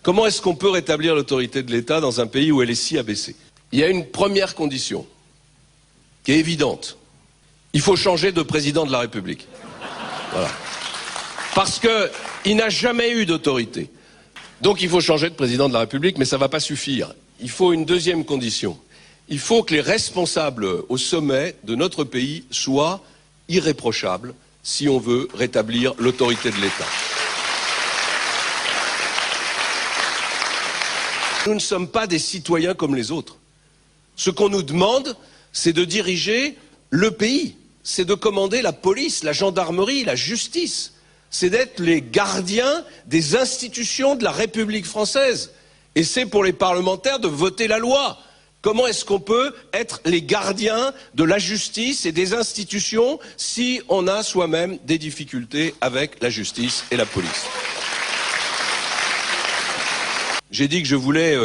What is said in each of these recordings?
Comment est-ce qu'on peut rétablir l'autorité de l'État dans un pays où elle est si abaissée? Il y a une première condition qui est évidente. Il faut changer de président de la République. Voilà. Parce qu'il n'a jamais eu d'autorité. Donc il faut changer de président de la République, mais ça ne va pas suffire. Il faut une deuxième condition. Il faut que les responsables au sommet de notre pays soient irréprochables si on veut rétablir l'autorité de l'État. Nous ne sommes pas des citoyens comme les autres. Ce qu'on nous demande, c'est de diriger le pays, c'est de commander la police, la gendarmerie, la justice. C'est d'être les gardiens des institutions de la République française. Et c'est pour les parlementaires de voter la loi. Comment est-ce qu'on peut être les gardiens de la justice et des institutions si on a soi-même des difficultés avec la justice et la police? J'ai dit que je voulais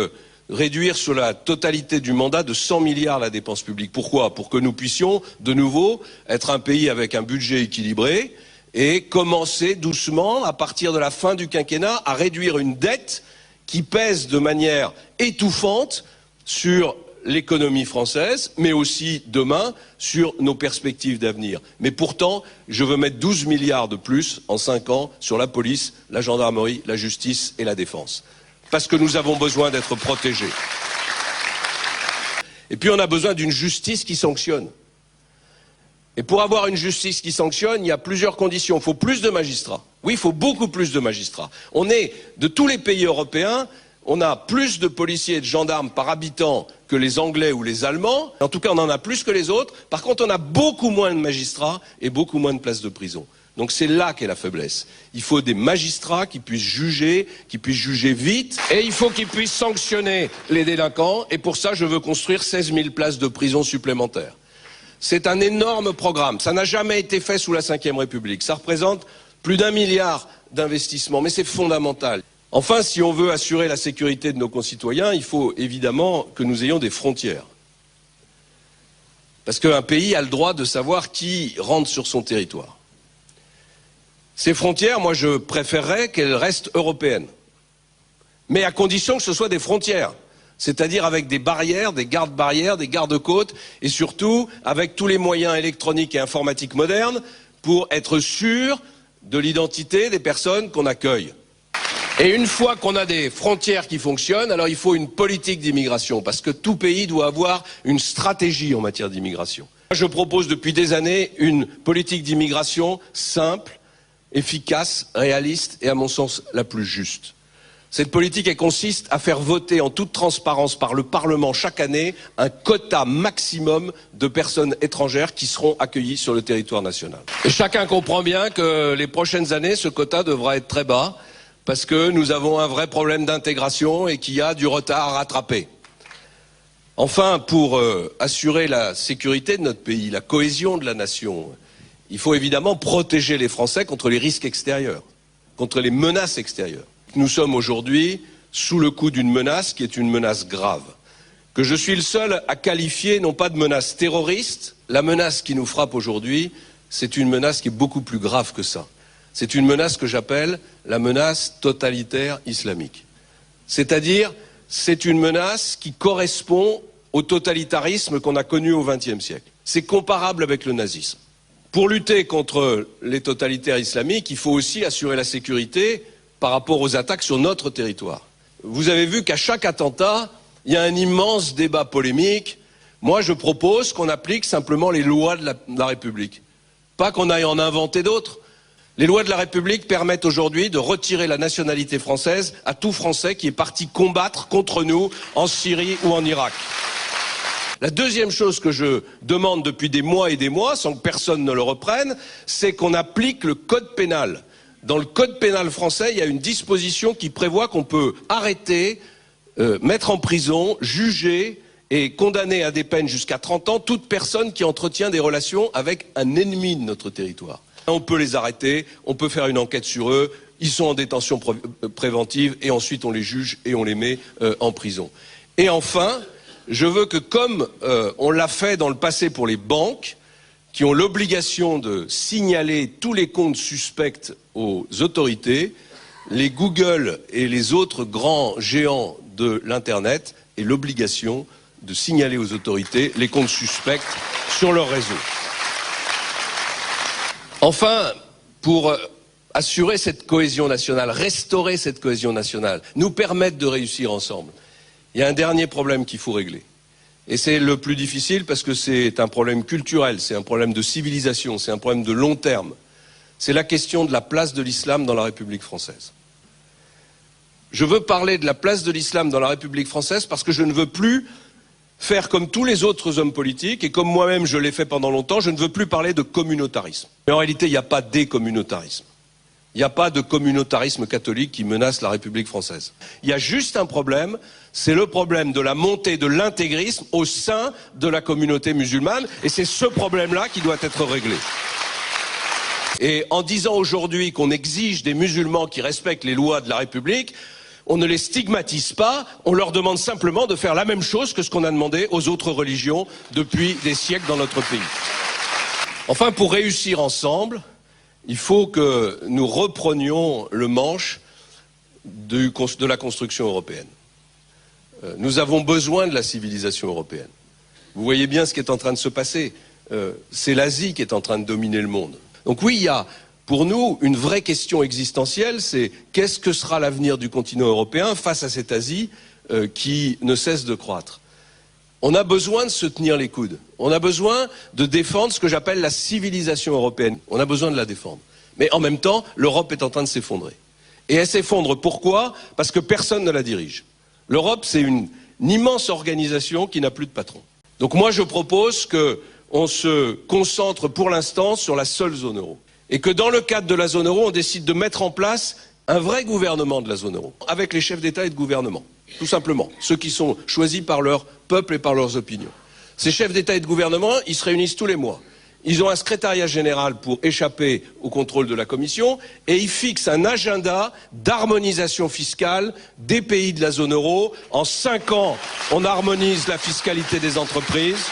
réduire sur la totalité du mandat de 100 milliards la dépense publique. Pourquoi? Pour que nous puissions de nouveau être un pays avec un budget équilibré et commencer doucement, à partir de la fin du quinquennat, à réduire une dette qui pèse de manière étouffante sur l'économie française, mais aussi demain sur nos perspectives d'avenir. Mais pourtant, je veux mettre 12 milliards de plus en 5 ans sur la police, la gendarmerie, la justice et la défense. Parce que nous avons besoin d'être protégés. Et puis on a besoin d'une justice qui sanctionne. Et pour avoir une justice qui sanctionne, il y a plusieurs conditions. Il faut plus de magistrats. Oui, il faut beaucoup plus de magistrats. On est, de tous les pays européens, on a plus de policiers et de gendarmes par habitant que les Anglais ou les Allemands. En tout cas, on en a plus que les autres. Par contre, on a beaucoup moins de magistrats et beaucoup moins de places de prison. Donc c'est là qu'est la faiblesse. Il faut des magistrats qui puissent juger vite, et il faut qu'ils puissent sanctionner les délinquants. Et pour ça, je veux construire 16 000 places de prison supplémentaires. C'est un énorme programme. Ça n'a jamais été fait sous la Ve République. Ça représente plus d'1 milliard d'investissements, mais c'est fondamental. Enfin, si on veut assurer la sécurité de nos concitoyens, il faut évidemment que nous ayons des frontières. Parce qu'un pays a le droit de savoir qui rentre sur son territoire. Ces frontières, moi je préférerais qu'elles restent européennes. Mais à condition que ce soit des frontières. C'est-à-dire avec des barrières, des gardes-barrières, des gardes-côtes, et surtout avec tous les moyens électroniques et informatiques modernes pour être sûr de l'identité des personnes qu'on accueille. Et une fois qu'on a des frontières qui fonctionnent, alors il faut une politique d'immigration, parce que tout pays doit avoir une stratégie en matière d'immigration. Je propose depuis des années une politique d'immigration simple, efficace, réaliste et à mon sens la plus juste. Cette politique, elle consiste à faire voter en toute transparence par le Parlement chaque année un quota maximum de personnes étrangères qui seront accueillies sur le territoire national. Et chacun comprend bien que les prochaines années, ce quota devra être très bas parce que nous avons un vrai problème d'intégration et qu'il y a du retard à rattraper. Enfin, pour assurer la sécurité de notre pays, la cohésion de la nation, il faut évidemment protéger les Français contre les risques extérieurs, contre les menaces extérieures. Nous sommes aujourd'hui sous le coup d'une menace qui est une menace grave, que je suis le seul à qualifier non pas de menace terroriste. La menace qui nous frappe aujourd'hui, c'est une menace qui est beaucoup plus grave que ça. C'est une menace que j'appelle la menace totalitaire islamique. C'est-à-dire, c'est une menace qui correspond au totalitarisme qu'on a connu au XXe siècle. C'est comparable avec le nazisme. Pour lutter contre les totalitaires islamiques, il faut aussi assurer la sécurité par rapport aux attaques sur notre territoire. Vous avez vu qu'à chaque attentat, il y a un immense débat polémique. Moi, je propose qu'on applique simplement les lois de la République. Pas qu'on aille en inventer d'autres. Les lois de la République permettent aujourd'hui de retirer la nationalité française à tout Français qui est parti combattre contre nous en Syrie ou en Irak. La deuxième chose que je demande depuis des mois et des mois, sans que personne ne le reprenne, c'est qu'on applique le code pénal. Dans le code pénal français, il y a une disposition qui prévoit qu'on peut arrêter, mettre en prison, juger et condamner à des peines jusqu'à 30 ans toute personne qui entretient des relations avec un ennemi de notre territoire. On peut les arrêter, on peut faire une enquête sur eux, ils sont en détention préventive et ensuite on les juge et on les met en prison. Et enfin, je veux que comme on l'a fait dans le passé pour les banques, qui ont l'obligation de signaler tous les comptes suspects aux autorités, les Google et les autres grands géants de l'Internet aient l'obligation de signaler aux autorités les comptes suspects sur leur réseau. Enfin, pour assurer cette cohésion nationale, restaurer cette cohésion nationale, nous permettre de réussir ensemble, il y a un dernier problème qu'il faut régler. Et c'est le plus difficile parce que c'est un problème culturel, c'est un problème de civilisation, c'est un problème de long terme. C'est la question de la place de l'islam dans la République française. Je veux parler de la place de l'islam dans la République française parce que je ne veux plus faire comme tous les autres hommes politiques, et comme moi-même je l'ai fait pendant longtemps, je ne veux plus parler de communautarisme. Mais en réalité, il n'y a pas décommunautarisme. Il n'y a pas de communautarisme catholique qui menace la République française. Il y a juste un problème, c'est le problème de la montée de l'intégrisme au sein de la communauté musulmane, et c'est ce problème-là qui doit être réglé. Et en disant aujourd'hui qu'on exige des musulmans qui respectent les lois de la République, on ne les stigmatise pas, on leur demande simplement de faire la même chose que ce qu'on a demandé aux autres religions depuis des siècles dans notre pays. Enfin, pour réussir ensemble, il faut que nous reprenions le manche de la construction européenne. Nous avons besoin de la civilisation européenne. Vous voyez bien ce qui est en train de se passer. C'est l'Asie qui est en train de dominer le monde. Donc oui, il y a pour nous une vraie question existentielle, c'est qu'est-ce que sera l'avenir du continent européen face à cette Asie qui ne cesse de croître. On a besoin de se tenir les coudes. On a besoin de défendre ce que j'appelle la civilisation européenne. On a besoin de la défendre. Mais en même temps, l'Europe est en train de s'effondrer. Et elle s'effondre pourquoi? Parce que personne ne la dirige. L'Europe, c'est une immense organisation qui n'a plus de patron. Donc moi, je propose qu'on se concentre pour l'instant sur la seule zone euro. Et que dans le cadre de la zone euro, on décide de mettre en place un vrai gouvernement de la zone euro, avec les chefs d'État et de gouvernement, tout simplement, ceux qui sont choisis par leur peuple et par leurs opinions. Ces chefs d'État et de gouvernement, ils se réunissent tous les mois. Ils ont un secrétariat général pour échapper au contrôle de la Commission et ils fixent un agenda d'harmonisation fiscale des pays de la zone euro. En 5 ans, on harmonise la fiscalité des entreprises.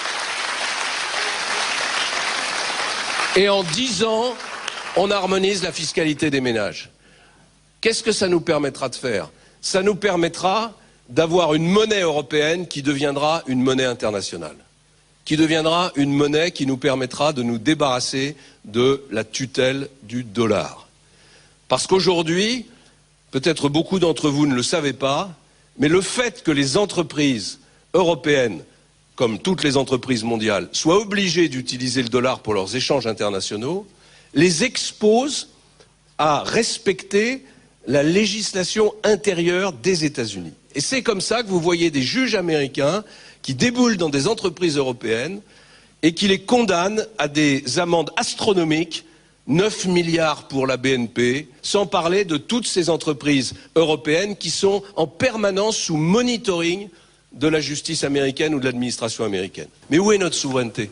Et en 10 ans, on harmonise la fiscalité des ménages. Qu'est-ce que ça nous permettra de faire? Ça nous permettra d'avoir une monnaie européenne qui deviendra une monnaie internationale, qui deviendra une monnaie qui nous permettra de nous débarrasser de la tutelle du dollar. Parce qu'aujourd'hui, peut-être beaucoup d'entre vous ne le savaient pas, mais le fait que les entreprises européennes, comme toutes les entreprises mondiales, soient obligées d'utiliser le dollar pour leurs échanges internationaux, les expose à respecter la législation intérieure des États-Unis. Et c'est comme ça que vous voyez des juges américains qui déboulent dans des entreprises européennes et qui les condamnent à des amendes astronomiques, 9 milliards pour la BNP, sans parler de toutes ces entreprises européennes qui sont en permanence sous monitoring de la justice américaine ou de l'administration américaine. Mais où est notre souveraineté ?